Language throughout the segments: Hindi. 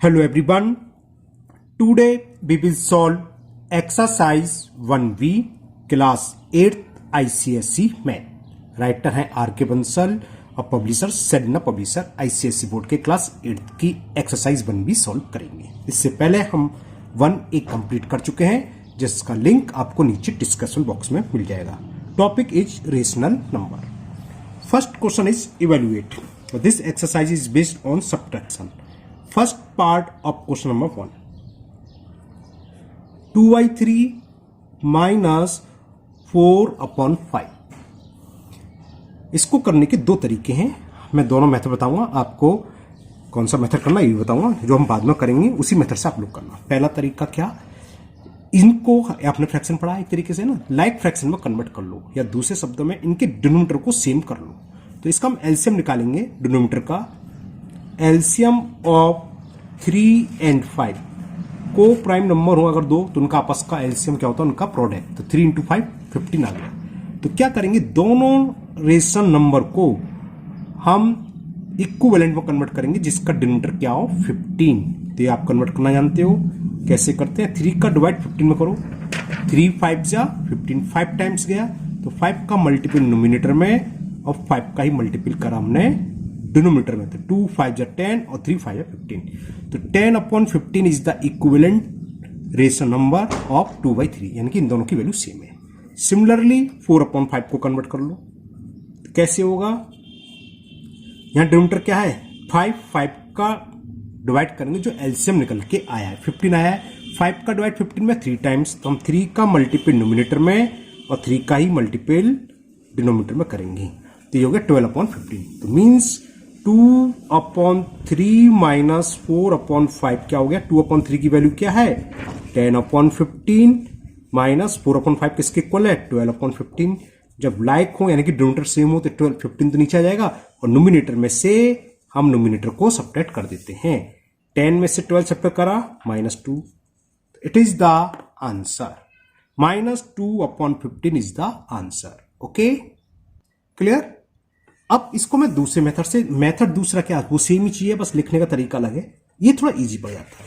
Hello everyone. Today we will solve exercise 1B class 8th ICSE math. Writer हैं आर के बंसल और publisher Sedna publisher ICSE board के क्लास 8th की एक्सरसाइज 1B सॉल्व करेंगे। इससे पहले हम 1A कंप्लीट कर चुके हैं जिसका लिंक आपको नीचे डिस्कशन बॉक्स में मिल जाएगा। Topic is rational number. First question is evaluate. This exercise is based on subtraction. First part of question number 1. 2y3 minus 4/5. इसको करने के दो तरीके हैं। मैं दोनों मेथड बताऊंगा, आपको कौन सा मेथड करना ये भी बताऊंगा। जो हम बाद में करेंगे उसी मेथड से आप लोग करना। पहला तरीका क्या, इनको आपने फ्रैक्शन पढ़ा एक तरीके से ना, लाइक फ्रैक्शन में कन्वर्ट कर लो, या दूसरे शब्दों में इनके डिनोमिनेटर को सेम कर लो। तो इसका हम एलसीएम निकालेंगे। डिनोमिनेटर का एलसीएम ऑफ 3 and 5 को प्राइम नंबर हो अगर दो तो उनका आपस का एलसीएम क्या होता है, उनका प्रोडक्ट। तो 3 × 5 15 आ गया। तो क्या करेंगे, दोनों रेशनल नंबर को हम इक्विवेलेंट में कन्वर्ट करेंगे जिसका डिनोमिनेटर क्या हो 15। तो ये आप कन्वर्ट करना जानते हो, कैसे करते हैं। 3 का डिवाइड 15 में करो, 3 5 जा 15, 5 टाइम्स गया तो 5 का मल्टीपल नोमिनेटर में और 5 का ही मल्टीपल करा हमने डिनोमिनेटर में। तो 2 5 जा 10 और 3 5 जा 15। तो 10/15 is the equivalent rational number of 2/3, यानी कि इन दोनों की वैल्यू सेम है। सिमिलरली 4/5 को कन्वर्ट कर लो। तो कैसे होगा, यहां डिनोमिनेटर क्या है 5 का डिवाइड करेंगे जो एलसीएम निकल के आया है 15 आया है। 5 का डिवाइड 15 में 3 टाइम्स, तो हम 3 का मल्टीपल नोमिनेटर में और 3 का ही मल्टीपल डिनोमिनेटर में करेंगे। तो ये हो गया 12/15। तो मीन्स 2/3 माइनस 4/5 क्या हो गया, 2/3 की वैल्यू क्या है 10/15 माइनस 4/5 किसके इक्वल है 12/15। जब लाइक हो यानी कि डिनोमिनेटर सेम हो तो 15 तो नीचे आ जाएगा और नोमिनेटर में से हम नोमिनेटर को सब्ट्रैक्ट कर देते हैं। 10 में से 12 सब्ट्रैक्ट करा -2। It is the answer. -2/15 is the answer. Okay, clear. अब इसको मैं दूसरे मेथड से, मेथड दूसरा क्या, वो सेम ही चाहिए, बस लिखने का तरीका अलग है। ये थोड़ा इजी पड़ जाता है।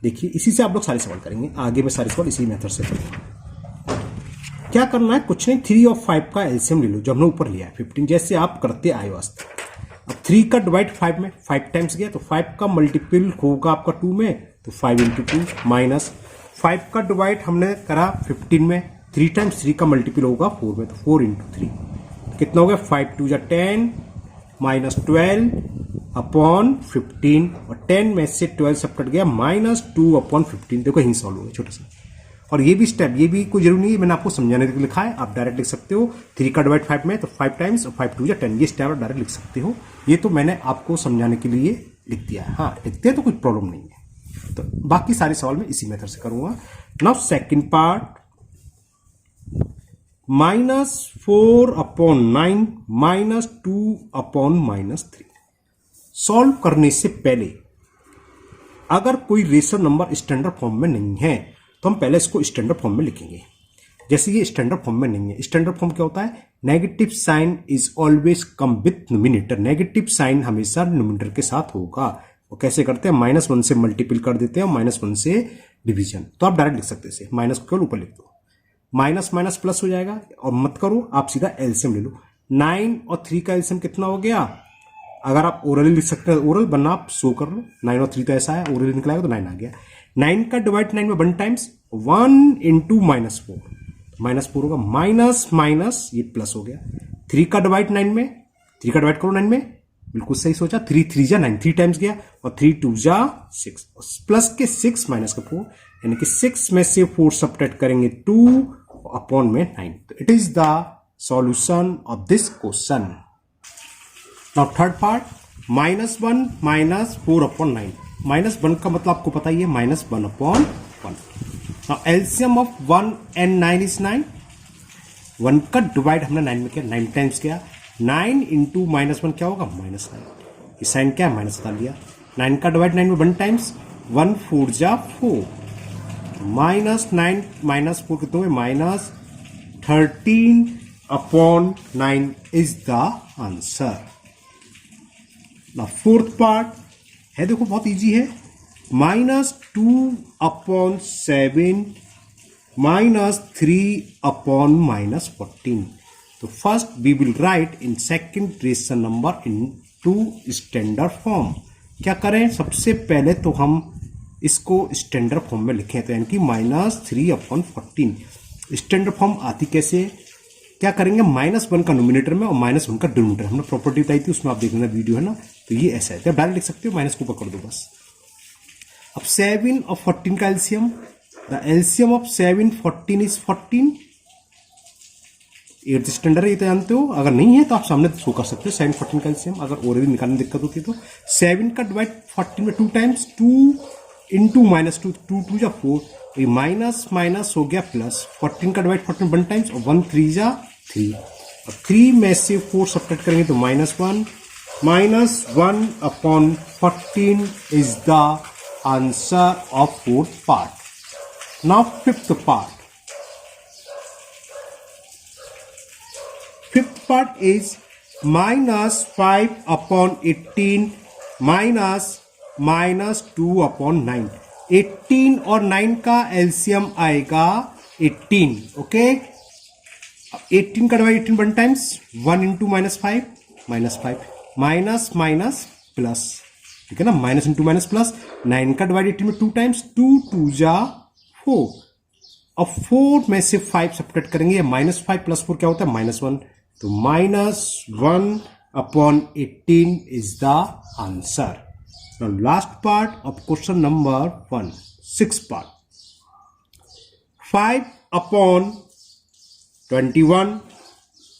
देखिए इसी से आप लोग सारे सवाल करेंगे, आगे में सारे सवाल इसी मेथड से करेंगे। क्या करना है, कुछ नहीं, 3 और 5 का एलसीएम ले लो जो हमने ऊपर लिया है 15, जैसे आप करते आए हो आज तक। अब 3 का डिवाइड 5 में 5 टाइम्स गया तो 5 का मल्टीपल होगा आपका 2 में, तो 5 × 2 माइनस 5 का डिवाइड हमने करा 15 में, 3 टाइम्स 3 का मल्टीपल होगा 4 में, तो 4 × 3 कितना हो गया 5 2 जा 10 माइनस 12/15 और 10 में से 12 सब कट गया -2/15। देखो यही सॉल्व हो गया छोटा सा। और ये भी स्टेप, ये भी कोई जरूरी नहीं है, मैंने आपको समझाने के लिए लिखा है, आप डायरेक्ट लिख सकते हो। 3 का डिवाइड 5 में तो 5 टाइम्स और 5 2 जा 10, ये स्टेप आप डायरेक्ट लिख सकते हो। ये तो मैंने आपको समझाने के लिए लिख दिया है। हाँ लिखते हैं तो कोई प्रॉब्लम नहीं है। तो बाकी सारे सवाल मैं इसी मेथड से करूंगा। Now second part, -4/9 -2/-3। सॉल्व करने से पहले अगर कोई रेशनल नंबर स्टैंडर्ड फॉर्म में नहीं है तो हम पहले इसको स्टैंडर्ड फॉर्म में लिखेंगे। जैसे ये स्टैंडर्ड फॉर्म में नहीं है, स्टैंडर्ड फॉर्म क्या होता है, negative sign is always come with nominator. Negative sign हमेशा नोमिनेटर के साथ होगा। वो कैसे करते हैं, -1 से मल्टीपल कर देते हैं और -1 से डिवीजन। तो आप डायरेक्ट लिख सकते हैं, माइनस को केवल ऊपर लिख दो, माइनस माइनस प्लस हो जाएगा। और मत करो, आप सीधा एलसीएम ले लो। 9 और 3 का एलसीएम कितना हो गया, अगर आप ओरली लिख सकते हैं, ओरल बनना आप शो कर लो। 9 और 3 तो ऐसा है, ओरली निकलाएगा तो 9 आ गया। 9 का डिवाइड 9 में 1 टाइम्स, 1 × -4, -4 होगा, माइनस माइनस ये प्लस हो गया। 3 का डिवाइड 9 में, 3 का डिवाइड करो 9 में, बिल्कुल सही सोचा। 3 3 जा 9, 3 टाइम्स गया और 3 2 जा 6, प्लस के 6 माइनस का 4, यानी कि 6 में से 4 सब्ट्रैक्ट करेंगे 2/9। तो it is the solution of this question. Now third part, -1 -4/9। -1 का मतलब आपको पता ही है, -1/1। Now LCM of 1 and 9 is 9। 1 का डिवाइड हमने 9 में किया, 9 टाइम्स किया, 9 × -1 क्या होगा -9। ये साइन क्या है, माइनस बता लिया। 9 का डिवाइड 9 में 1 टाइम्स, 1 4 जा 4, -9 -4 कितने हुए, -13/9 इज द आंसर। ना फोर्थ पार्ट है, देखो बहुत इजी है। -2/7 -3/-14. तो first we will write in second rational number into standard form. क्या करें, सबसे पहले तो हम इसको स्टैंडर्ड फॉर्म में लिखें, तो यानी कि -3/14। स्टैंडर्ड फॉर्म आती कैसे, क्या करेंगे, -1 का नोमिनेटर में और -1 का डिनोमिनेटर, हमने प्रॉपर्टी बताई थी उसमें, आप देख लेना वीडियो है ना। तो ये ऐसा है, तो डायरेक्ट लिख सकते हो, माइनस को पकड़ दो बस। अब 7 और 14 का LCM, the LCM of 7 14 is 14। 8th standard है, ये तो जानते हो, अगर नहीं है तो आप सामने शो कर सकते हो 7 14 का एलसीएम। अगर और भी निकालने में दिक्कत होती है तो 7 का डिवाइड 14 में 2 टाइम्स, 2 इंटू -2, 2 2 जा 4, ये माइनस माइनस हो गया प्लस। 14 का डिवाइड 14 1 टाइम्स और 1 3 जा 3, और 3 में से 4 सब्ट्रैक्ट करेंगे तो -1। -1/14 is the answer of fourth part. Now fifth part. Fifth part is -5/18 -2/9। 18 और 9 का एलसीएम आएगा 18। ओके, 18 का divide 18 1 times, 1 into -5 -5, minus minus plus, ठीक है ना, माइनस इंटू माइनस प्लस। 9 का डिवाइड 18 में 2 टाइम्स, 2 2 जा 4, और 4 में से 5 सब्ट्रैक्ट करेंगे, -5 + 4 क्या होता है, -1। तो -1/18 is the answer. Now last part of question number 1, sixth part. 5/21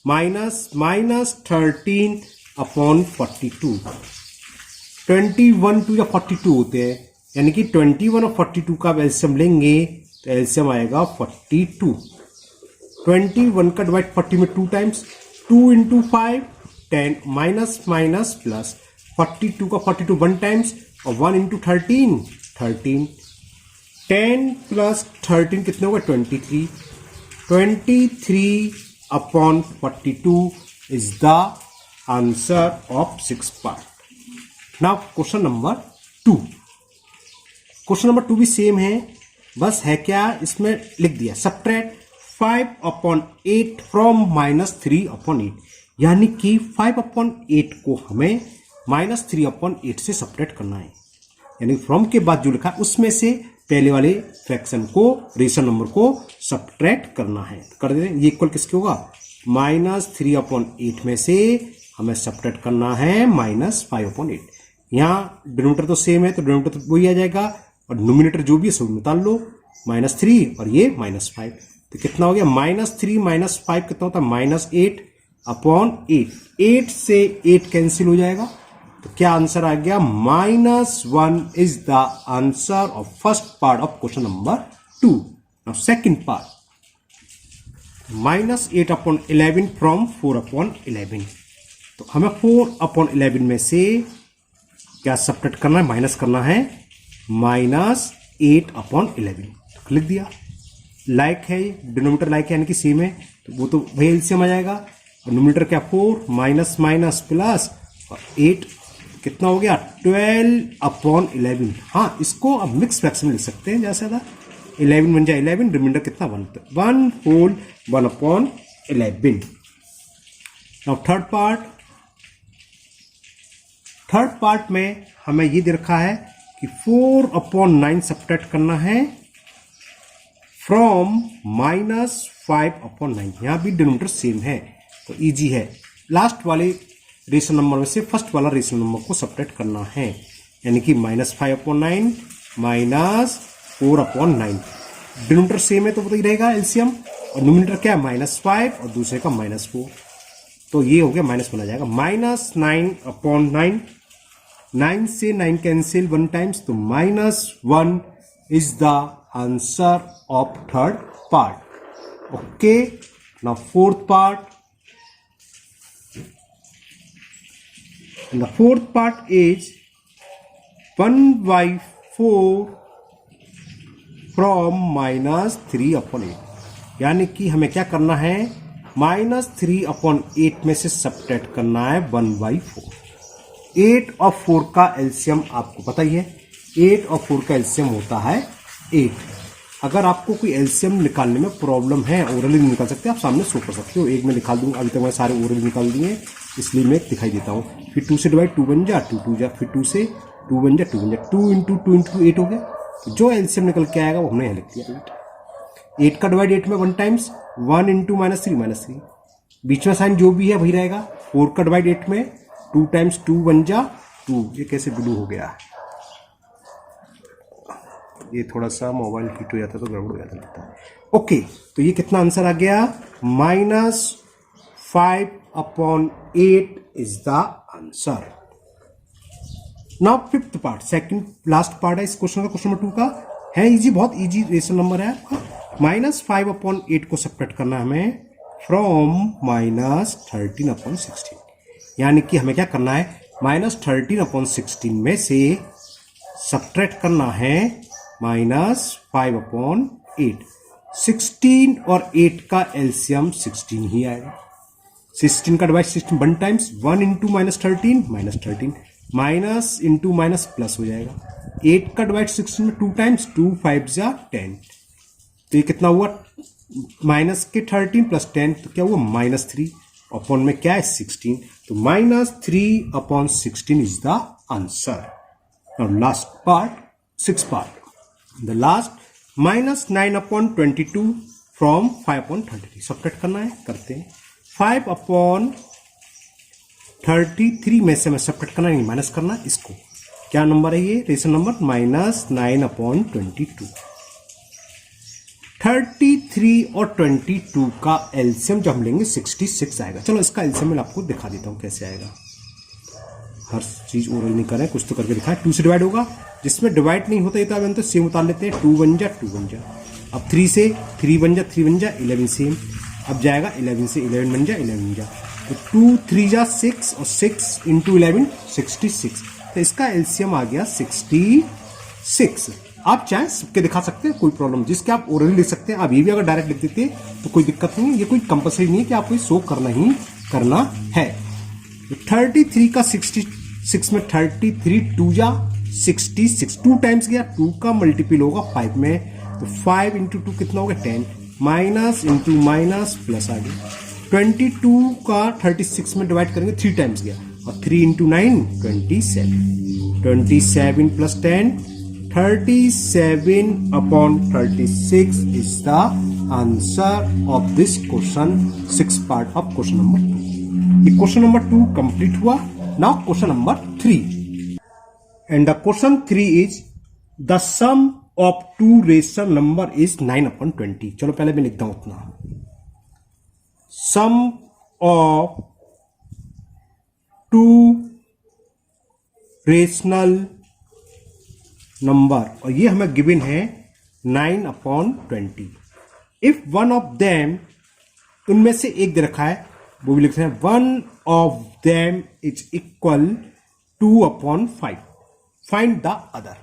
-13/42। 21 2 या 42 होते हैं, यानी कि 21 और 42 का एलसीएम लेंगे तो एलसीएम आएगा 42। 21 का डिवाइड 40 में 2 times, 2 into 5 10, minus minus plus. 42 का 42 1 टाइम्स और 1 इंटू 13 13, 10 + 13 कितने होगा, 23। 23/42 is the answer of 6th part. Now question number 2। Question number 2 भी सेम है, बस है क्या, इसमें लिख दिया सब्ट्रैक्ट 5/8 फ्रॉम -3/8, यानी कि 5/8 को हमें -3/8 से सब्ट्रैक्ट करना है, यानी फ्रॉम के बाद जो लिखा है उसमें से पहले वाले फ्रैक्शन को, रेशनल नंबर को सब्ट्रैक्ट करना है। कर देते हैं, ये इक्वल किसके होगा, -3/8 में से हमें सब्ट्रैक्ट करना है -5/8। यहाँ डिनोमिनेटर तो सेम है तो डिनोमिनेटर तो वही आ जाएगा, और नोमिनेटर जो भी है सब निकाल लो, -3 और ये -5, तो कितना हो गया, -3 - 5 कितना होता है, -8/8। 8 से 8 कैंसिल हो जाएगा, तो क्या आंसर आ गया, -1 is the answer of first part of question number 2। Now second part, -8/11 from 4/11। तो हमें 4/11 में से क्या सब्ट्रैक्ट करना है, माइनस करना है, -8/11। तो लिख दिया, लाइक है, डिनोमिनेटर लाइक है यानी कि सेम है, तो वो तो वही एलसीएम आ जाएगा। और नोमिनेटर क्या, 4 माइनस माइनस प्लस, और 8 कितना हो गया, 12/11। हाँ, इसको अब मिक्स फ्रैक्शन में लिख सकते हैं, जैसे 11 बन जाए 11, रिमाइंडर कितना 1 होल 1/11। नाउ थर्ड पार्ट में हमें ये दे रखा है कि 4/9 सब्ट्रैक्ट करना है फ्रॉम -5/9। यहां भी डिनोमिनेटर सेम है तो इजी है, लास्ट वाले रेशनल नंबर में से फर्स्ट वाला रेशनल नंबर को सब्ट्रैक्ट करना है, यानी कि -5/9 -4/9। डिनोमिनेटर सेम है तो वही रहेगा एलसीएम, और नोमिनेटर क्या है, -5 और दूसरे का -4, तो ये हो गया माइनस बना जाएगा, -9/9। 9 से 9 कैंसिल 1 टाइम्स, तो -1 is the answer of third part. Okay, now fourth part. And the fourth part is 1/4 from -3/8, यानी कि हमें क्या करना है, -3/8 में से सब्ट्रैक्ट करना है 1/4। 8 और 4 का एलसीएम आपको पता ही है, 8 और 4 का एलसीएम होता है 8। अगर आपको कोई एलसीएम निकालने में प्रॉब्लम है, ओरली निकाल सकते हैं, आप सामने शो कर सकते हो। एक में निकाल दूंगा, अभी तक मैं सारे ओरली निकाल दिए इसलिए मैं दिखाई देता हूँ। फिर 2 से डिवाइड 2 बन जा, 2 2 जा, फिर 2 से 2 बन जा, 2 बन जा, 2 इंटू 2 इंटू 8 हो गया। तो जो एलसीएम निकल के आएगा वो हमने यहाँ लिख दिया 8। 8 का डिवाइड 8 में 1 टाइम्स 1 इंटू -3 बीच में साइन जो भी है वही रहेगा। 4 का डिवाइड 8 में 2 टाइम्स 2 बन जा 2। ये कैसे ब्लू हो गया, ये थोड़ा सा मोबाइल हीट हो जाता तो गड़बड़ हो जाता लगता है। ओके, तो ये कितना आंसर आ गया, -5/8 is the answer. Now fifth part, second last part है इस क्वेश्चन का, क्वेश्चन नंबर 2 का है इजी, बहुत इजी रेशनल नंबर है आपका। -5/8 को सब्ट्रैक्ट करना है हमें फ्रॉम -13/16, यानी कि हमें क्या करना है, -13/16 में से सब्ट्रैक्ट करना है -5/8। 16 और 8 का एलसीएम 16 ही आएगा। 16 का divide 16 1 times 1 into -13 -13 minus into minus plus हो जाएगा। 8 का डिवाइड 16 में 2 टाइम्स 2 5 जा 10, तो ये कितना हुआ, माइनस के 13 प्लस 10 तो क्या हुआ -3 अपॉन में क्या है 16, तो -3/16 is the answer. Now last part, six part, the last -9/22 from 5/33 subtract करना है, करते हैं। 5/33 में से हमें सब्ट्रैक्ट करना नहीं माइनस करना, इसको क्या नंबर है ये, रेशनल नंबर -9/22। 33 और 22 का एलसीएम जब हम लेंगे 66 आएगा। चलो इसका एलसीएम मैं आपको दिखा देता हूं कैसे आएगा। हर चीज ओरल नहीं करें, कुछ तो करके दिखाएं। 2 से डिवाइड होगा, जिसमें डिवाइड नहीं होता तो अब तो सेम उतार लेते हैं। 2 बन जा 2 बन जा, अब 3 से 3 बन जा 3 बन जा 11 सेम, अब जाएगा 11 से 11 बन जा 11 बन जा, तो 2 3 जा 6 और 6 इंटू 11 66, तो इसका एलसीएम आ गया 66। आप चाहे सबके दिखा सकते हैं, कोई प्रॉब्लम, जिसके आप ओरली लिख सकते हैं। आप ये भी अगर डायरेक्ट लिख देते तो कोई दिक्कत नहीं है, ये कोई कंपलसरी नहीं है कि आपको शो करना ही करना है। तो 33 का 66 में 33 2 जा 66, 2 टाइम्स गया, 2 का मल्टीपल होगा 5 में, तो 5 इंटू 2 कितना होगा 10, माइनस इंटू माइनस प्लस आ गया। 22 का 36 में डिवाइड करेंगे 3 टाइम्स गया, और 3 into 9 27, 27 plus 10 37/36 is the answer of this question, 6th part of question number 2. ये question number 2 complete हुआ. Now question number 3, and the question 3 is the sum of two rational number is 9/20. चलो पहले मैं लिखता हूं उतना, sum of two rational number, और ये हमें गिवन है 9/20। इफ वन ऑफ देम, उनमें से एक दे रखा है, वो भी लिखते हैं 1 of them is equal 2/5, find the other.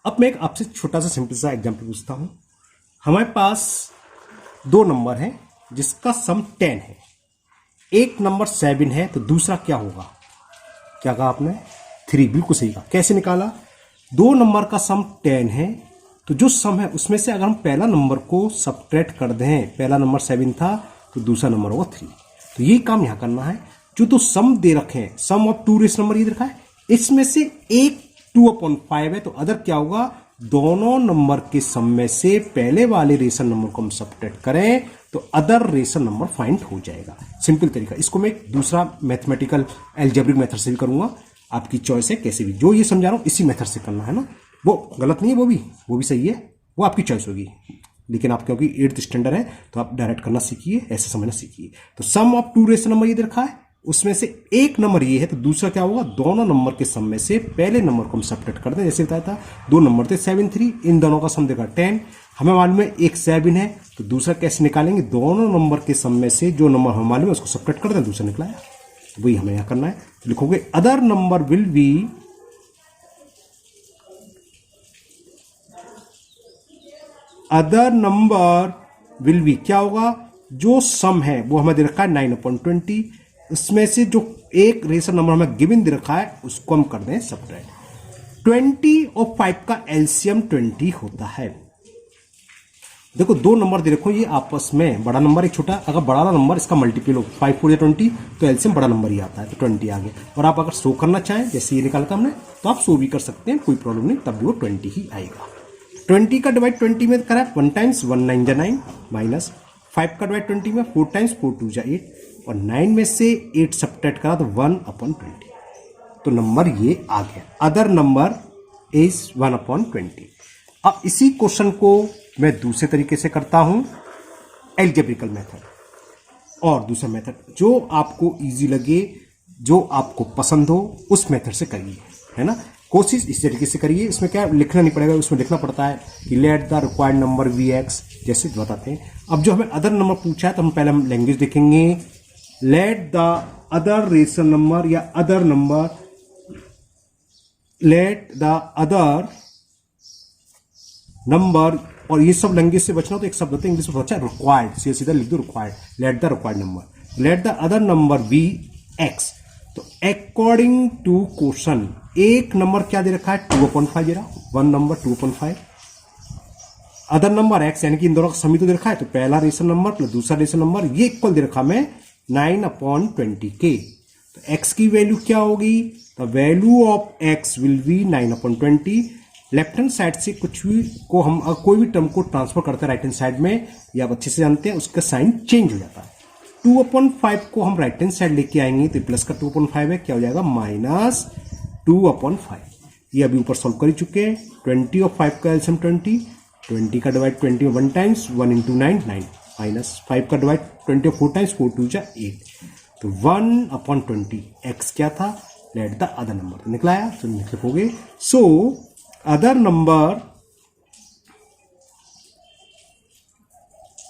अब मैं एक आपसे छोटा सा सिंपल सा एग्जांपल पूछता हूं। हमारे पास दो नंबर हैं जिसका सम 10 है, एक नंबर 7 है, तो दूसरा क्या होगा, क्या कहा आपने 3, बिल्कुल सही कहा। कैसे निकाला, दो नंबर का सम 10 है, तो जो सम है उसमें से अगर हम पहला नंबर को सब्ट्रैक्ट कर दें, पहला नंबर 7 था तो दूसरा नंबर होगा 3, तो ये काम यहां करना है। जो तो सम दे रखे हैं, सम ऑफ टू रेशनल नंबर ये रखा है, इसमें से एक 2/5 है, तो अदर क्या होगा, दोनों नंबर के सम में से पहले वाले रेशनल नंबर को हम सब्ट्रैक्ट करें तो अदर रेशनल नंबर फाइंड हो जाएगा। सिंपल तरीका। इसको मैं एक दूसरा मैथमेटिकल एल्जेब्रिक मेथड से भी करूंगा, आपकी चॉइस है, कैसे भी। जो ये समझा रहा हूं इसी मेथड से करना है ना, वो गलत नहीं है, वो भी सही है, वो आपकी चॉइस होगी। लेकिन आप क्योंकि 8th स्टैंडर्ड है तो आप डायरेक्ट करना सीखिए, ऐसे समझना सीखिए। तो सम ऑफ टू रेशनल नंबर ये रखा है, उसमें से एक नंबर ये है, तो दूसरा क्या होगा, दोनों नंबर के सम में से पहले नंबर को हम सब्ट्रैक्ट कर दें। जैसे बताया था, दो नंबर थे 7 3, इन दोनों का सम देगा 10, हमें मालूम है एक 7 है, तो दूसरा कैसे निकालेंगे, दोनों नंबर के सम में से जो नंबर हमें मालूम है उसको सब्ट्रैक्ट कर दें, दूसरा निकला है, तो वही हमें यहां करना है। तो लिखोगे other number will be, other number will be क्या होगा, जो सम है वो हमें दे रखा है 9/20, उसमें से जो एक रेशनल नंबर हमें गिवन दे रखा है उसको हम कर दें सब्ट्रैक्ट। 20 और 5 का एलसीएम 20 होता है। देखो दो नंबर दे रखो, ये आपस में बड़ा नंबर एक छोटा, अगर बड़ा वाला नंबर इसका मल्टीपल हो 5 4 या 20 तो एलसीएम बड़ा नंबर ही आता है, तो 20 आ गया। और आप अगर शो करना चाहें जैसे ये निकाला था हमने, तो आप शो भी कर सकते हैं, कोई प्रॉब्लम नहीं, तब भी वो 20 ही आएगा। 20 का डिवाइड 20 में करा 1 टाइम्स 1 9 जा 9 माइनस 5 का डिवाइड 20 में 4 टाइम्स 4 2 जा 8 और 9 में से 8 सब्ट्रैक्ट करा तो 1/20, तो नंबर ये आ गया। Other number is 1/20। अब इसी क्वेश्चन को मैं दूसरे तरीके से करता हूं, एल्जेब्रिकल मेथड, और दूसरा मेथड जो आपको इजी लगे, जो आपको पसंद हो उस मेथड से करिए, है ना। कोशिश इस तरीके से करिए, इसमें क्या लिखना नहीं पड़ेगा, उसमें लिखना पड़ता है कि let the required number be x, जैसे बताते हैं। अब जो हमें अदर नंबर पूछा है तो हम पहले हम लैंग्वेज देखेंगे, let the other rational number या other number, let the other number, और ये सब लैंग्वेज से बचना तो एक शब्द होता है इंग्लिश में बचा रिक्वायर्ड, सीधा लिख दो required, let the required number, let the other number be x. तो अकॉर्डिंग टू क्वेश्चन एक नंबर क्या दे रखा है 2/5 दे रहा, one number 2/5, other number x यानी कि इन दोनों का समी तो दे रखा है, तो पहला रेशनल नंबर प्लस दूसरा रेशनल नंबर ये इक्वल दे रखा मैं 9/20 के। तो एक्स की वैल्यू क्या होगी, the value of x will be 9/20। Left hand side से कुछ भी को हम कोई भी टर्म को ट्रांसफर करते हैं राइट हैंड साइड में, ये आप अच्छे से जानते हैं, उसका साइन चेंज हो जाता है। 2/5 को हम राइट हैंड साइड लेके आएंगे तो प्लस का 2/5 है, क्या हो जाएगा -2/5। ये अभी ऊपर सॉल्व कर ही चुके हैं। 20 और 5 का एलसीएम 20 का डिवाइड 20 में 1 टाइम्स 1 × 9 9 माइनस 5 का डिवाइड 20 और 4 टाइम्स 4 2 जा 8, तो 1/20। एक्स क्या था, लेट द अदर नंबर, तो निकला आया, तो लिखोगे so other number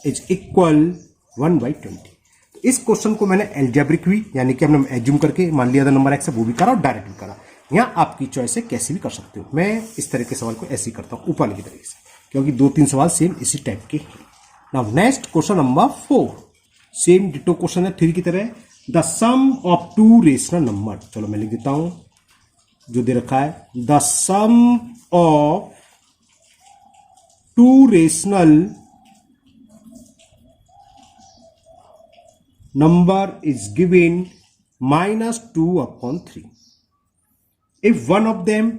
is equal 1/20। इस क्वेश्चन को मैंने एल्जेब्रिक भी यानी कि हमने एज्यूम करके मान लिया अदर नंबर एक्स है, वो भी करा और डायरेक्ट भी करा। यहाँ आपकी चॉइस है, कैसे भी कर सकते हो। मैं इस तरह के सवाल को ऐसे ही करता हूँ ऊपर की तरीके से, क्योंकि 2-3 सवाल सेम इसी टाइप के हैं। Now next question number 4, same ditto question है 3 की तरह। The sum of 2 rational number, चलो मैं लिख देता हूं जो दे रखा है, the sum of 2 rational number is given -2/3। If one of them,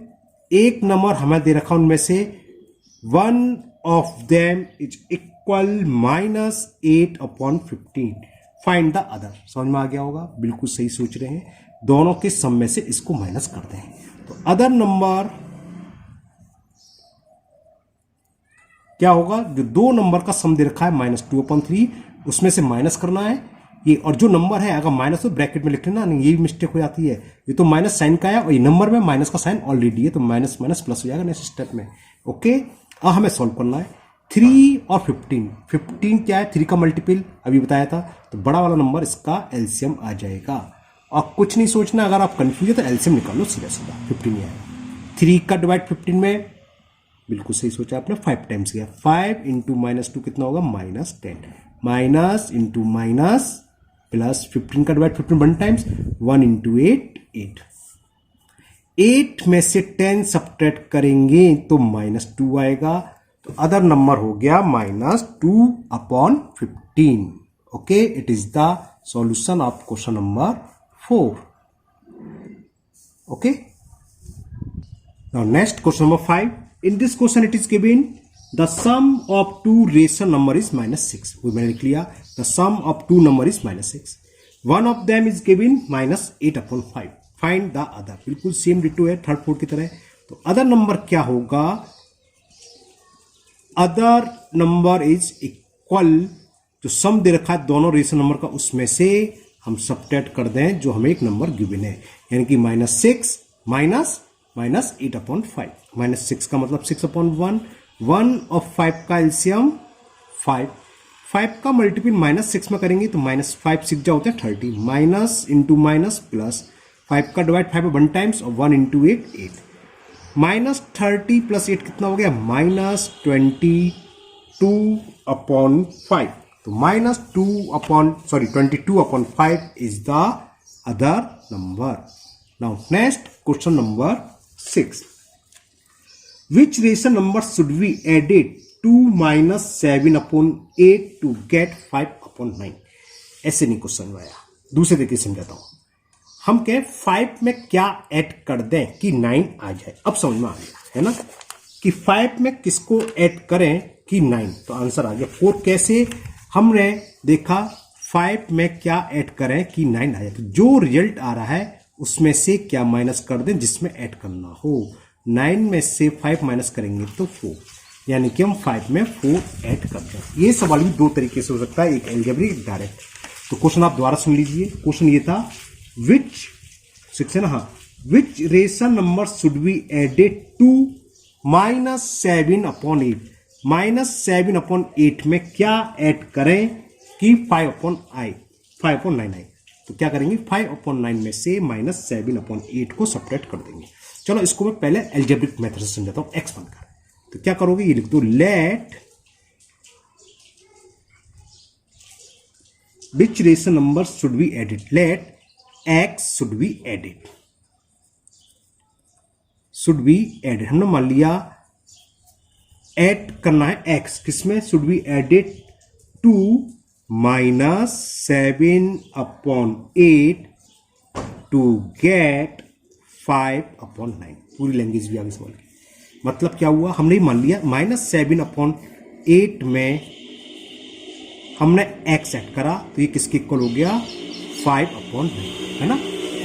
एक नंबर हमें दे रखा उनमें से one of them is equal -8/15, find the other. समझ में आ गया होगा, बिल्कुल सही सोच रहे हैं, दोनों के सम में से इसको माइनस करते हैं। तो अदर नंबर क्या होगा, जो 2 नंबर का सम दे रखा है -2/3, उसमें से माइनस करना है ये, और जो नंबर है अगर माइनस तो ब्रैकेट में लिख लेना, नहीं ये भी मिस्टेक हो जाती है, ये तो माइनस साइन का है और ये नंबर में माइनस का साइन ऑलरेडी है, तो माइनस माइनस प्लस हो जाएगा नेक्स्ट स्टेप में। ओके, अब हमें सॉल्व करना है 3 और 15। 15 क्या है, 3 का मल्टीपल अभी बताया था, तो बड़ा वाला नंबर इसका एलसीएम आ जाएगा। और कुछ नहीं सोचना, अगर आप कंफ्यूज है तो एलसीएम निकाल लो सीधा सीधा, 15 ही आएगा। 3 का डिवाइड 15 में, बिल्कुल सही सोचा आपने, 5 टाइम्स गया, 5 × -2 कितना होगा -10, माइनस इंटू माइनस प्लस 15 का डिवाइड 15 1 टाइम्स 1 × 8 8, 8 में से 10 सब्ट्रैक्ट करेंगे तो -2 आएगा, तो अदर नंबर हो गया -2/15। Okay, it is the solution of question number 4। Okay, now next question number 5। In this question it is given the sum of 2 rational number is -6। वो मैंने लिख लिया, the sum of 2 number is -6, one of them is given -8/5, find the other. बिल्कुल सेम डिटो है थर्ड फोर्थ की तरह। तो अदर नंबर क्या होगा, अदर नंबर इज इक्वल, जो सम दे रखा है दोनों रेशनल नंबर का, उसमें से हम सब्ट्रैक्ट कर दें जो हमें एक नंबर गिवन है, यानी कि -6 -8/5, -6 का मतलब 6/1, 1 और 5 का एलसीएम 5, 5 का मल्टीपल -6 में करेंगे तो -5 6 जा होता है 30, माइनस इंटू माइनस प्लस, 5 का डिवाइड 5 1 टाइम्स और 1 × 8 8, -30 + 8 कितना हो गया, -22/5, तो -22/5 is the other number. Now next question number 6। Which rational number should be added 2 minus 7/8 to get 5/9। ऐसे नहीं क्वेश्चन आया। दूसरे तरीके से समझाता हूं। हम कहें 5 में क्या ऐड कर दें कि 9 आ जाए। अब समझ में आ गया है ना कि 5 में किसको ऐड करें कि 9, तो आंसर आ गया 4। कैसे? हमने देखा 5 में क्या ऐड करें कि 9 आ जाए। तो जो रिजल्ट आ रहा है उसमें से क्या माइनस कर दें जिसमें ऐड करना हो। 9 में से 5 माइनस करेंगे तो 4, यानी कि हम 5 में 4 ऐड कर दें। ये सवाल भी दो तरीके से हो सकता है, एक अलजेब्रिक, एक डायरेक्ट। तो क्वेश्चन आप दोबारा सुन लीजिए। क्वेश्चन ये था विच 6 है ना, हाँ, which rational number should be added to -7/8। -7/8 में क्या ऐड करें कि 5/9 आए। तो क्या करेंगे, 5/9 में से -7/8 को सब्ट्रैक्ट कर देंगे। चलो इसको मैं पहले अलजेब्रिक मेथड से समझाता हूं, एक्स बनकर। तो क्या करोगे, ये लिख दो, let which rational number should be added, let x should be added, should be added. हमने मान लिया ऐड करना है एक्स, किसमें, should be added to -7/8 to get 5/9। पूरी लैंग्वेज भी आगे सवाल की। मतलब क्या हुआ, हमने मान लिया -7/8 में हमने x ऐड करा, तो ये किसके इक्वल हो गया, 5/9 है ना।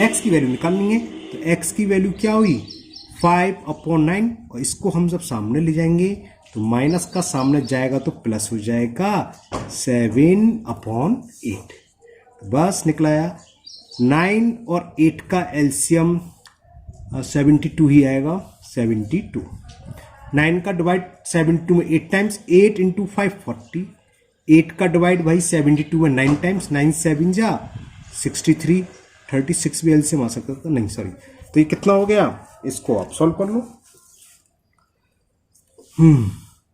x की वैल्यू निकालनी है, तो x की वैल्यू क्या हुई, 5/9। और इसको हम जब सामने ले जाएंगे तो माइनस का सामने जाएगा तो प्लस हो जाएगा 7/8। बस निकलाया 9 और 8 का एलसीएम 72 ही आएगा, 72। 9 का डिवाइड 72 में 8 टाइम्स, 8 × 5 40। 8 का डिवाइड भाई 72 में 9 टाइम्स, 9 7 जा 63। 36 भी एलसीएम आ सकता था, नहीं सॉरी। तो ये कितना हो गया, इसको आप सॉल्व कर लो।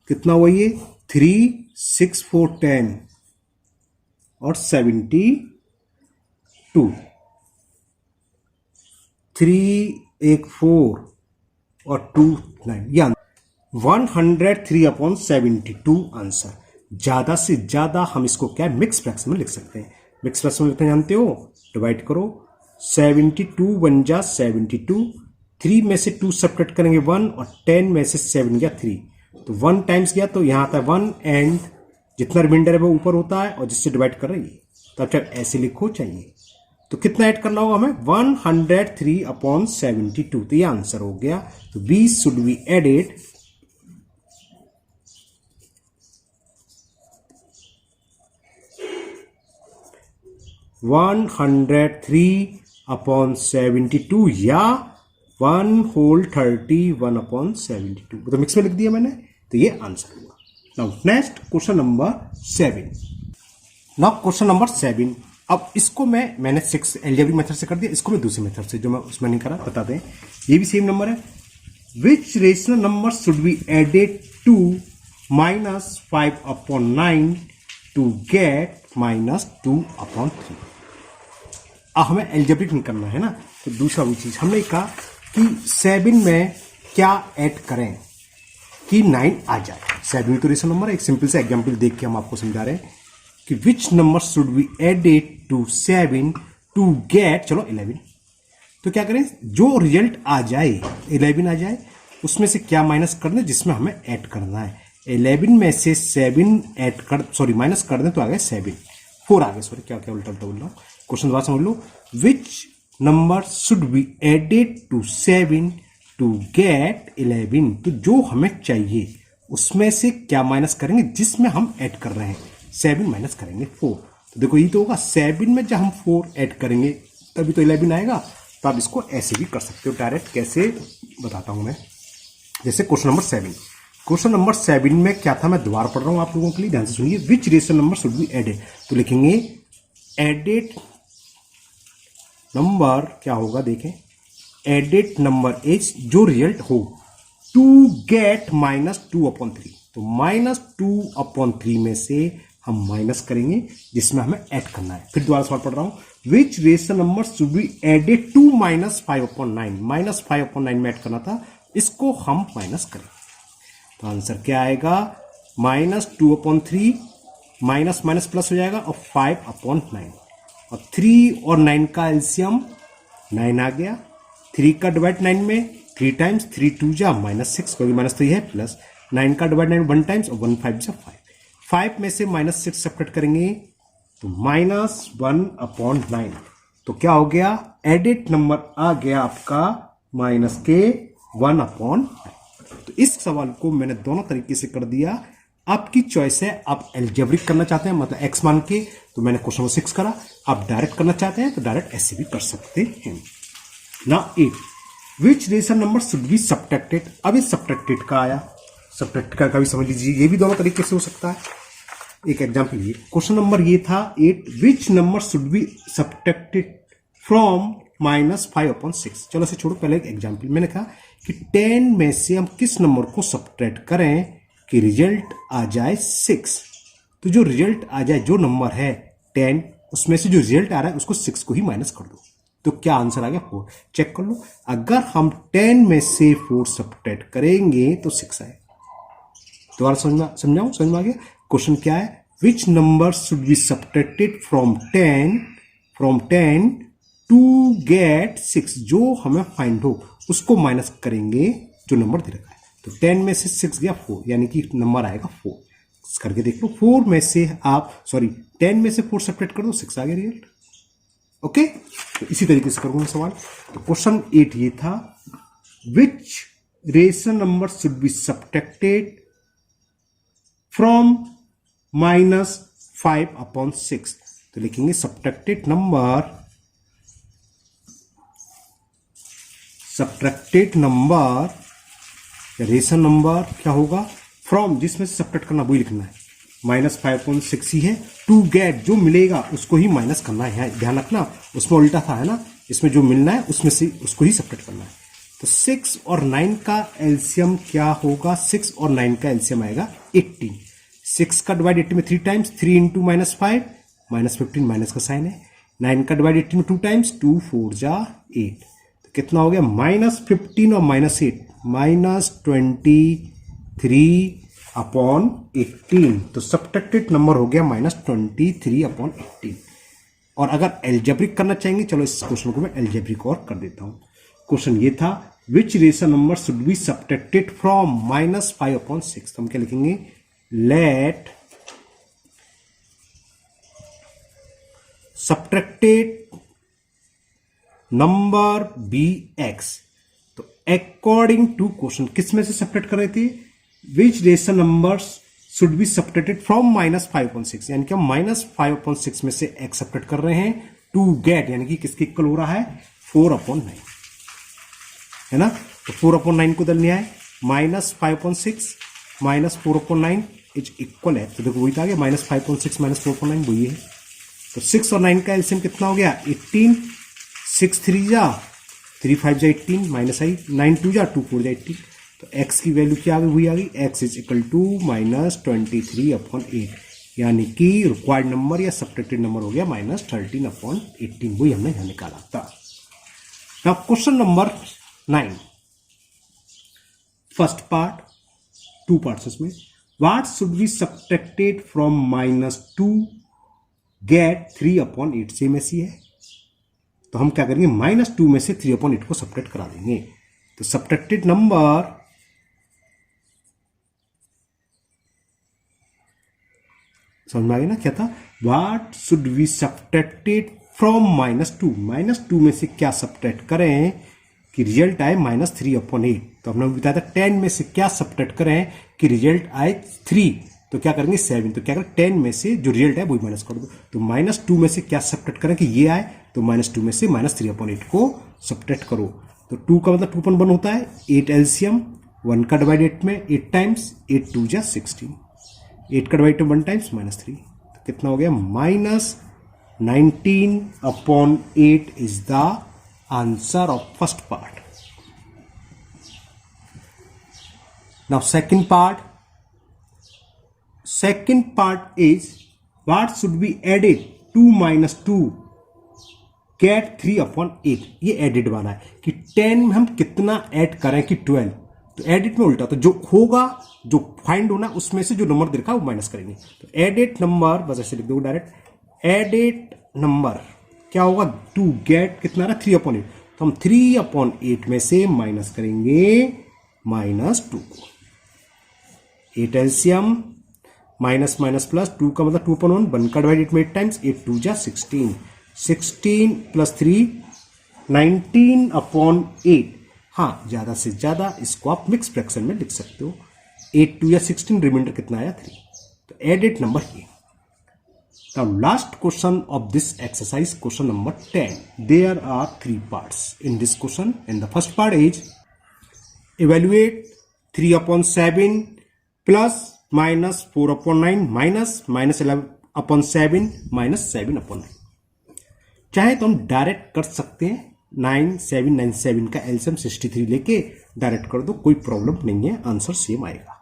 कितना हुआ ये, 3 6 4 10 और 72। 3 1 4 और 2 9, या 103/72 आंसर। ज्यादा से ज्यादा हम इसको क्या मिक्स फ्रैक्शन में लिख सकते हैं। मिक्स फ्रैक्शन में लिखना जानते हो, डिवाइड करो, 72 1 जा 72, 3 में से 2 सब्ट्रैक्ट करेंगे 1 और 10 में से 7 गया 3, तो 1 टाइम्स गया तो यहां आता है 1 एंड जितना रिमाइंडर है वो ऊपर होता है और जिससे डिवाइड कर रही है। तो अब चाहे ऐसे लिखो चाहिए, तो कितना ऐड करना होगा हमें, 103/72। तो ये आंसर हो गया। तो बी शुड बी एडेड 103/72 या 1/31/72। तो मिक्स में लिख दिया मैंने, तो ये आंसर हुआ। Now next question number 7। Now question number 7, अब इसको मैंने 6 अलजेब्रिक मेथड से कर दिया, इसको मैं दूसरे मेथड से जो मैं उसमें नहीं करा बता दें। ये भी सेम नंबर है। Which rational number should be added to -5/9 to get -2/3। अब हमें अलजेब्रिक नहीं करना है ना, तो दूसरा भी चीज हमने कहा कि 7 में क्या ऐड करें कि 9 आ जाए। 7 तो रेशनल नंबर है। एक सिंपल सा एग्जांपल देख के हम आपको समझा रहे हैं कि which number should be added to 7 to get, चलो 11। तो क्या करें, जो रिजल्ट आ जाए 11 आ जाए, उसमें से क्या माइनस कर दें जिसमें हमें ऐड करना है। 11 में से 7 ऐड कर, सॉरी माइनस कर दें तो आ गए 7, 4 आ गए, सॉरी क्या क्या उल्टा उल्टा बोल रहा हूं। क्वेश्चन दोबारा समझ लो, which number should be added to 7 to get 11। तो जो हमें चाहिए उसमें से क्या माइनस करेंगे जिसमें हम ऐड कर रहे हैं। 7 माइनस करेंगे 4। तो देखो ये तो होगा, 7 में जब हम 4 ऐड करेंगे तभी तो 11 आएगा। तो आप इसको ऐसे भी कर सकते हो डायरेक्ट। कैसे बताता हूं मैं, जैसे क्वेश्चन नंबर 7। क्वेश्चन नंबर 7 में क्या था, मैं दोबारा पढ़ रहा हूं आप लोगों के लिए, ध्यान से सुनिए। Which rational number should be added, तो लिखेंगे एडेड नंबर क्या होगा, देखें, एडेड नंबर इज जो रिजल्ट हो टू गेट -2/3। तो -2/3 में से हम माइनस करेंगे जिसमें हमें ऐड करना है। फिर दोबारा सवाल पढ़ रहा हूं, which rational number should be added to -5/9। -5/9 में ऐड करना था, इसको हम माइनस करें। तो आंसर क्या आएगा, -2/3, माइनस माइनस प्लस हो जाएगा और 5/9, और 3 और 9 का एलसीएम 9 आ गया। 3 का डिवाइड 9 में 3 टाइम्स, 3 2 जा -6, क्योंकि -3 है, प्लस 9 का डिवाइड 9 1 टाइम्स और 1 5 जा 5। 5 में से -6 सब्ट्रैक्ट करेंगे तो -1/9। तो क्या हो गया, एडिट नंबर आ गया आपका -1/9। तो इस सवाल को मैंने दोनों तरीके से कर दिया, आपकी चॉइस है। आप एल्जेब्रिक करना चाहते हैं मतलब एक्स मान के, तो मैंने क्वेश्चन नंबर 6 करा। आप डायरेक्ट करना चाहते हैं तो डायरेक्ट ऐसे भी कर सकते हैं। ना 8, which rational number should be subtracted. अब इस सब्ट्रैक्टेड का आया, सब्ट्रैक्टेड का भी समझ लीजिए, ये भी दोनों तरीके से हो सकता है। एक एग्जांपल, ये क्वेश्चन नंबर ये था 8, विच number should be subtracted from -5/6। चलो इसे छोड़ो, पहले एक एग्जांपल मैंने कहा कि 10 में से हम किस नंबर को सब्ट्रैक्ट करें कि रिजल्ट आ जाए 6। तो जो रिजल्ट आ जाए, जो नंबर है 10, उसमें से जो रिजल्ट आ रहा है उसको 6 को ही माइनस कर दो। तो क्या आंसर आ गया, 4। चेक कर लो, अगर हम 10 में से 4 सब्ट्रैक्ट करेंगे तो 6 आए। दोबारा समझाऊं, समझ में आ गया। क्वेश्चन क्या है, which number should be subtracted from 10 to get 6। जो हमें फाइंड हो उसको माइनस करेंगे जो नंबर दे रखा है। तो 10 में से 6 गया 4, यानी कि नंबर आएगा 4। करके देख लो, 4 में से 10 में से 4 सब्ट्रैक्ट कर दो, 6 आ गया रिजल्ट। ओके, तो इसी तरीके से करूंगा सवाल। तो क्वेश्चन 8 ये था, which rational number should be subtracted from -5/6। तो लिखेंगे सब्ट्रैक्टेड नंबर रेशनल नंबर क्या होगा, फ्रॉम, जिसमें से सब्ट्रैक्ट करना वही लिखना है, -5/6 ही है, टू गेट, जो मिलेगा उसको ही माइनस करना है। ध्यान रखना, उसमें उल्टा था है ना, इसमें जो मिलना है उसमें से उसको ही सब्ट्रैक्ट करना है। तो 6 और 9 का एलसीएम क्या होगा, 6 और 9 का एलसीएम आएगा 18। 6 का डिवाइड 18 में 3 टाइम्स, 3 इंटू -5 -15, माइनस का साइन है। 9 का डिवाइड 18 में 2 टाइम्स, 2 4 जा 8। तो कितना हो गया, -15 और -8, -23/18। तो सब्ट्रैक्टेड नंबर हो गया -23/18। और अगर एल्जेब्रिक करना चाहेंगे, चलो इस क्वेश्चन को मैं एल्जेब्रिक और कर देता हूं। क्वेश्चन ये था, which rational number should be subtracted from -5/6। तो हम क्या लिखेंगे, let subtracted number be x. तो अकॉर्डिंग टू क्वेश्चन किस में से सब्ट्रैक्ट कर रहे थे, which rational numbers should be subtracted from -5/6, यानी कि हम -5/6 में से एक्स सब्ट्रैक्ट कर रहे हैं टू गेट, यानी कि किसके इक्वल हो रहा है, 4/9 है ना। तो 4/9 को दल है, -5/6 -4/9 इज इक्वल है। तो देखो वही था, -5/6 -4/9 वही है। तो 6 और 9 का एलसीएम कितना हो गया, 18। 6 3 जा 3 5 जा 18, माइनस आई, 9 2 जा 2 4 जा 18। तो x की वैल्यू क्या आ गई, वही आ गई, x इज इक्वल टू -23/8, यानी कि रिक्वायर्ड नंबर या सब्ट्रैक्टेड नंबर हो गया -13/18। वही हमने यहां निकाला था। Now question number 9, first part, 2 parts इसमें। What should be subtracted from -2 get 3/8, same ऐसी है। तो हम क्या करेंगे, -2 में से 3/8 को सब्ट्रैक्ट करा देंगे। तो सब्ट्रैक्टेड नंबर समझ में आ गया ना, क्या था, what should be subtracted from -2 में से क्या सब्ट्रैक्ट करें कि रिजल्ट आए -3/8। तो हमने बताया था 10 में से क्या सब्ट्रैक्ट करें कि रिजल्ट आए 3। तो क्या करेंगे 7। तो क्या करें, 10 में से जो रिजल्ट है वही माइनस कर दो। तो -2 में से क्या सब्ट्रैक्ट करें कि ये आए, तो -2 में से -3/8 को सब्ट्रैक्ट करो। तो 2 का मतलब 2/1 होता है, 8 एलसीएम, 1 का डिवाइड 8 में 8 टाइम्स, 8 2 जा 16, 8 का डिवाइड 1 टाइम्स -3। तो कितना हो गया, -19/8 is the answer of first part. Now second part is what should be added 2 - 2 get 3/8। ये एडेड वाला है कि 10 में हम कितना ऐड करें कि 12। तो एडिट में उल्टा, तो जो होगा, जो फाइंड होना उसमें से जो नंबर दिखा वो माइनस करेंगे। तो एडिट नंबर बस ऐसे लिख दो डायरेक्ट, एडिट नंबर क्या होगा, टू गेट कितना रहा 3/8, तो हम 3/8 में से माइनस करेंगे -2 को। 8 एलसीएम माइनस माइनस प्लस, 2 का मतलब 2/1, 1 का डिवाइड 8 में 8 टाइम्स, 8 2 जा 16, 16 प्लस 3 19/8। हाँ, ज्यादा से ज्यादा इसको आप मिक्स फ्रैक्शन में लिख सकते हो। 8 2 या 16, रिमाइंडर कितना आया 3। तो एडिट नंबर ये। Now last question of this exercise, question number 10. There are 3 parts in this question, and the first part is evaluate 3/7 plus minus 4/9 minus -11/7 minus 7/9। चाहे तो हम डायरेक्ट कर सकते हैं, 9797 का एलसीएम 63 लेके डायरेक्ट कर दो, कोई प्रॉब्लम नहीं है, आंसर सेम आएगा।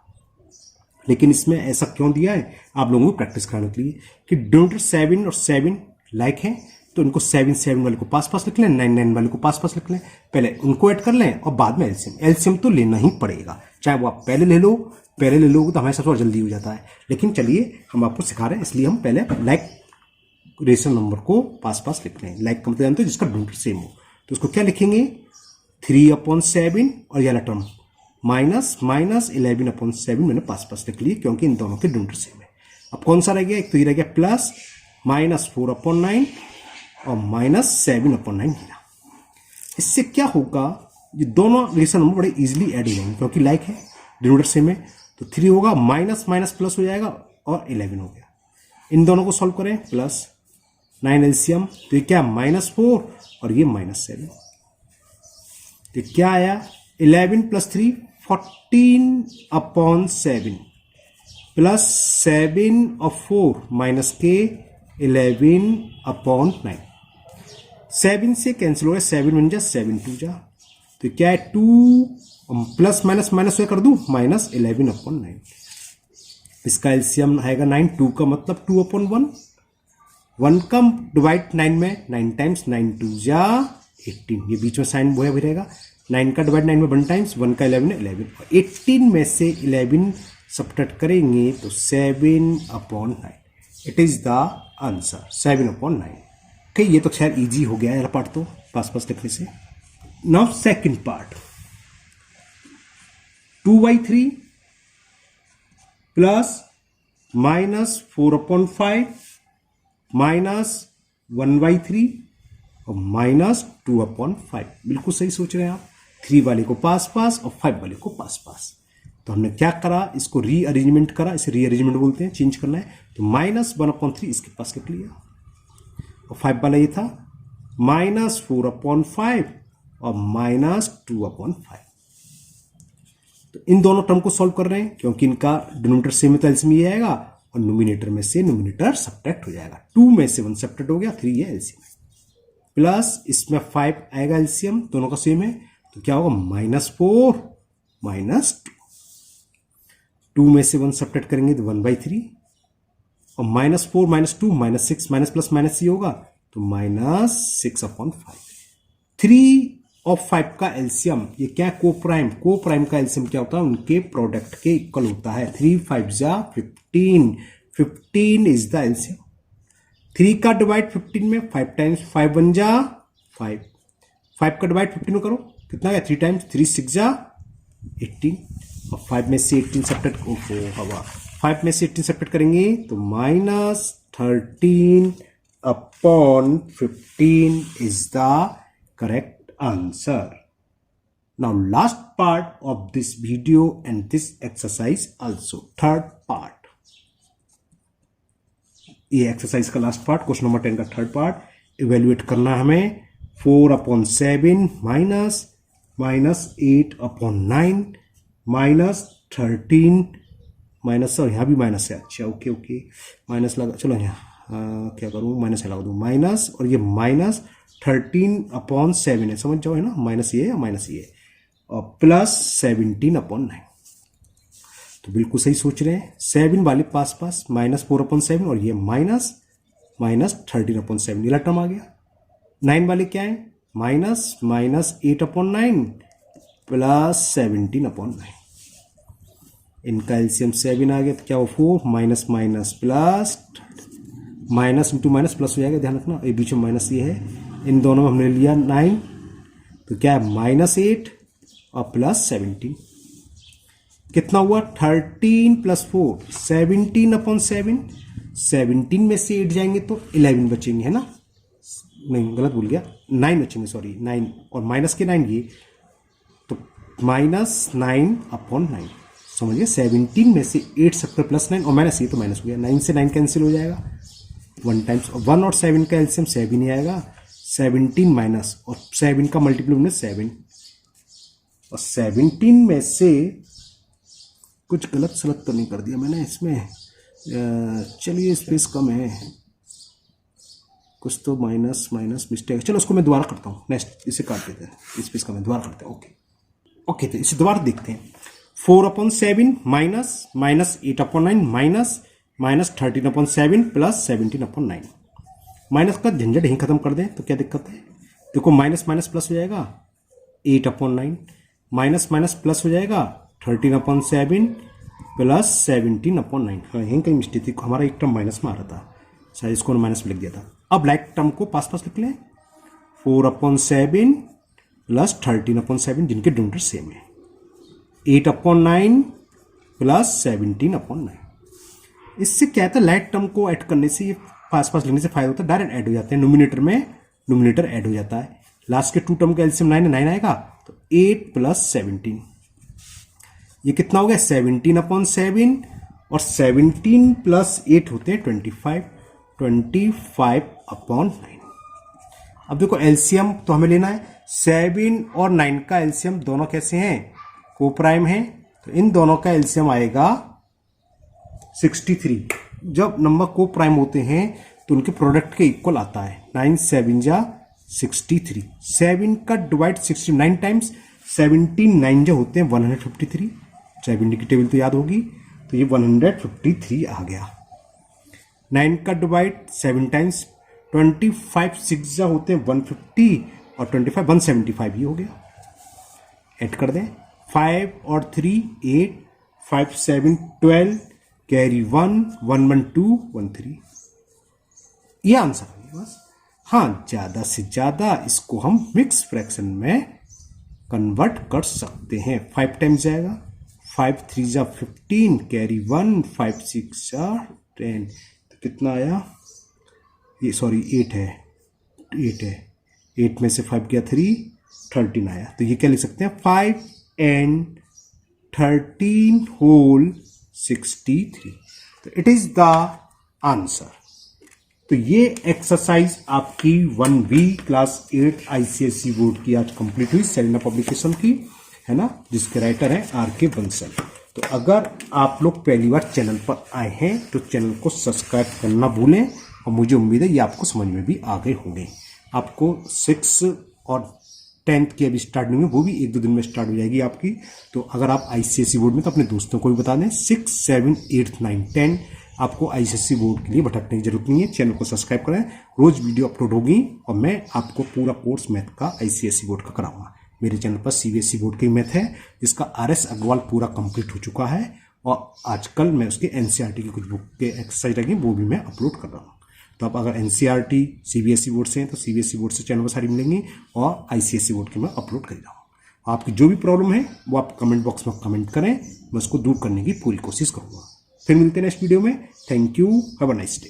लेकिन इसमें ऐसा क्यों दिया है, आप लोगों को प्रैक्टिस कराने के लिए कि डिनोमिनेटर 7 और 7 लाइक हैं, तो इनको 7 7 वाले को पास पास लिख लें, 9 9 वाले को पास पास लिख लें, पहले उनको ऐड कर लें और बाद में एलसीएम। एलसीएम तो लेना ही पड़ेगा, चाहे वो आप पहले ले लो, पहले ले लो तो हमेशा थोड़ा जल्दी हो जाता है। लेकिन चलिए हम आपको सिखा रहे हैं, इसलिए हम पहले लाइक रेशनल नंबर को पास पास लिख रहे हैं। लाइक का मतलब जानते हो जिसका डिनोमिनेटर सेम हो, तो उसको क्या लिखेंगे 3/7 और ये वाला टर्म माइनस माइनस 11/7 मैंने पास पास लिख लिए क्योंकि इन दोनों के डिनोमिनेटर सेम है। अब कौन सा रह गया, एक तो ये रह गया प्लस -4/9 और -7/9 गिरा। इससे क्या होगा, ये दोनों रेशनल नंबर बड़े इजीली ऐड हो जाएंगे क्योंकि लाइक है, डिनोमिनेटर सेम है। तो 3 होगा माइनस माइनस प्लस हो जाएगा और 11 हो गया। इन दोनों को सॉल्व करें, प्लस 9 एलसीएम, तो ये क्या -4 और ये -7, तो क्या आया 11 + 3 14/7 प्लस 7 और 4 माइनस के 11/9। 7 से कैंसिल हो गया, 7 बन जा 7 2 जा, तो क्या है 2 प्लस माइनस माइनस कर दूं -11/9। इसका एलसीएम आएगा 9, 2 का मतलब 2/1, 1 का डिवाइड 9 में 9 टाइम्स, 9 2 जा 18, ये बीच में साइन बोया भी रहेगा। 9 का डिवाइड 9 में 1 टाइम्स, 1 का 11 है 11, 18 में से 11 सब्ट्रैक्ट करेंगे तो 7/9। It is the answer 7/9। Okay, ये तो खैर इजी हो गया है पार्ट, तो पास पास लिखने से। नाउ सेकंड पार्ट, 2/3 प्लस -4/5 -1/3 और -2/5। बिल्कुल सही सोच रहे हैं आप, 3 वाले को पास पास और 5 वाले को पास पास। तो हमने क्या करा, इसको रीअरेंजमेंट करा, इसे रीअरेंजमेंट बोलते हैं, चेंज करना है। तो -1/3 इसके पास लिख लिया और 5 वाला ये था -4/5 और -2/5। तो इन दोनों टर्म को सॉल्व कर रहे हैं क्योंकि इनका डिनोमिनेटर सेम है तो एलसीएम ये आएगा और नोमिनेटर में से नोमिनेटर सब्ट्रैक्ट हो जाएगा। 2 में से 1 सब्ट्रैक्ट हो गया, 3 है एलसीएम, प्लस इसमें 5 आएगा एलसीएम, दोनों का सेम है, तो क्या होगा -4 -2। 2 में से 1 सब्ट्रैक्ट करेंगे तो 1/3 और -4 -2 -6 माइनस प्लस माइनस ये होगा तो -6/5। 3 और 5 का एलसीएम ये क्या, को प्राइम का एलसीएम क्या होता है, उनके प्रोडक्ट के इक्वल होता है। 3 5 जा 15, 15 इज द एलसीएम। 3 का डिवाइड 15 में 5 टाइम्स, 5 1 जा 5, 5 का डिवाइड 15 में करो कितना गया 3 टाइम्स, 3 6 जा 18 और 5 में से 18 सब्ट्रैक्ट हवा 5 में से 18 सब्ट्रैक्ट करेंगे तो -13/15 is the correct answer. Now last part of this video and this exercise also, third part. ये एक्सरसाइज का लास्ट पार्ट, क्वेश्चन नंबर 10 का थर्ड पार्ट। इवेल्युएट करना है हमें 4/7 -8/9 -13 माइनस, और यहाँ भी माइनस है, अच्छा ओके ओके माइनस लगा, चलो यहाँ क्या करूँ, माइनस लगा दूँ माइनस, और ये -13/7 है, समझ जाओ है ना, माइनस ये है माइनस ये और प्लस 17/9। तो बिल्कुल सही सोच रहे हैं, 7 वाले पास पास -4/7 और ये -13/7, ये टर्म आ गया। 9 वाले क्या है, -8/9 प्लस 17/9। इनका एलसीएम 7 आ गया तो क्या हो 4 minus minus plus minus into minus plus हो जाएगा, ध्यान रखना ये बीच में माइनस ये है। इन दोनों में हमने लिया 9 तो क्या है -8 और प्लस 17 कितना हुआ 13 + 4 17/7। 17 में से 8 जाएंगे तो 11 बचेंगे, है ना, नहीं गलत भूल गया 9 बचेंगे, सॉरी 9 और माइनस के 9 ये तो -9/9 समझिए। 17 में से 8 सबका +9 और माइनस ये तो माइनस हो गया, 9 से 9 कैंसिल हो जाएगा 1 टाइम्स 1 और 7 का एलसीएम 7 ही आएगा। 17 माइनस और 7 का मल्टीप्लाई में 7 और 17 में से कुछ गलत सलत तो नहीं कर दिया मैंने इसमें, चलिए स्पेस कम है कुछ तो माइनस माइनस मिस्टेक, चलो उसको मैं दोबारा करता हूँ, नेक्स्ट इसे काट देते हैं, स्पेस कम है दोबारा करते हैं। ओके तो इसे दोबारा देखते हैं। 4/7 minus minus 8/9 minus minus 13/7 plus 17/9। Minus का झंझट ही खत्म कर दें तो क्या दिक्कत है, देखो माइनस माइनस प्लस हो जाएगा 8/9 माइनस माइनस प्लस हो जाएगा 13/7 प्लस 17/9। हाँ यहीं कहीं मिस्टेक थी, हमारा एक टर्म माइनस में आ रहा था, शायद इसको माइनस में लिख दिया था। अब लाइक टर्म को पास पास लिख लें 4/7 प्लस 13/7 जिनके डिनोमिनेटर सेम है, 8/9 प्लस 17/9। इससे क्या है लाइक टर्म को ऐड करने से, पास पास लिखने से फायदा होता है, डायरेक्ट ऐड हो जाते हैं, नोमिनेटर में नोमिनेटर ऐड हो जाता है। लास्ट के 2 टर्म का एलसीएम 9 9 आएगा तो 8 प्लस 17 ये कितना हो गया 17/7 और 17 प्लस 8 होते हैं 25 25/9। अब देखो एलसीएम तो हमें लेना है, 7 और 9 का एलसीएम दोनों कैसे हैं को प्राइम है, तो इन दोनों का एलसीएम आएगा 63। जब नंबर को प्राइम होते हैं तो उनके प्रोडक्ट के इक्वल आता है, 9 7 जा 63, 7 का डिवाइड 69 टाइम्स 17 9 जो होते हैं 153, 70 की टेबल तो याद होगी, तो ये 153 आ गया। 9 का डिवाइड 7 टाइम्स 25 6 जा होते हैं 150 और 25 175 ये हो गया। ऐड कर दें 5 और 3 8 5 7 12 कैरी 1 1 1 2 1 3 ये आंसर है बस। हाँ ज्यादा से ज्यादा इसको हम मिक्स फ्रैक्शन में कन्वर्ट कर सकते हैं। 5 टाइम्स जाएगा, 5 3 जा 15 कैरी 1 5 6 जा 10 तो कितना आया, ये सॉरी 8 है 8 में से 5 गया 3 13 आया, तो ये क्या लिख सकते हैं 5 and 13 whole 63, तो इट इज द आंसर। तो ये एक्सरसाइज आपकी 1B क्लास 8 ICSE बोर्ड की आज कंप्लीट हुई, सेलिना पब्लिकेशन की, है ना, जिसके राइटर हैं RK बंसल। तो अगर आप लोग पहली बार चैनल पर आए हैं तो चैनल को सब्सक्राइब करना भूलें, और मुझे उम्मीद है ये आपको समझ में भी आ गए होंगे। आपको 6 और 10th की अभी स्टार्ट नहीं हुई, वो भी 1-2 दिन में स्टार्ट हो जाएगी आपकी। तो अगर आप ICSE बोर्ड में तो अपने दोस्तों को भी बता दें, 6 7 8 9 10 आपको ICSE बोर्ड के लिए भटकने की जरूरत नहीं है। चैनल को सब्सक्राइब करें, रोज वीडियो अपलोड होगी और मैं आपको पूरा कोर्स मैथ का ICSE बोर्ड का कराऊंगा। मेरे चैनल पर CBSE बोर्ड की मैथ है जिसका RS अग्रवाल पूरा कंप्लीट हो चुका है, और आजकल मैं उसके NCERT की कुछ बुक के एक्सरसाइज लगी वो भी मैं अपलोड कर रहा हूँ। तो आप अगर NCERT CBSE बोर्ड से हैं तो CBSE बोर्ड से चैनल पर सारी मिलेंगी, और ICSE बोर्ड की मैं अपलोड कर रहा हूँ। आपकी जो भी प्रॉब्लम है वो आप कमेंट बॉक्स में कमेंट करें, मैं उसको दूर करने की पूरी कोशिश करूँगा। फिर मिलते हैं नेक्स्ट वीडियो में। Thank you, have a nice day.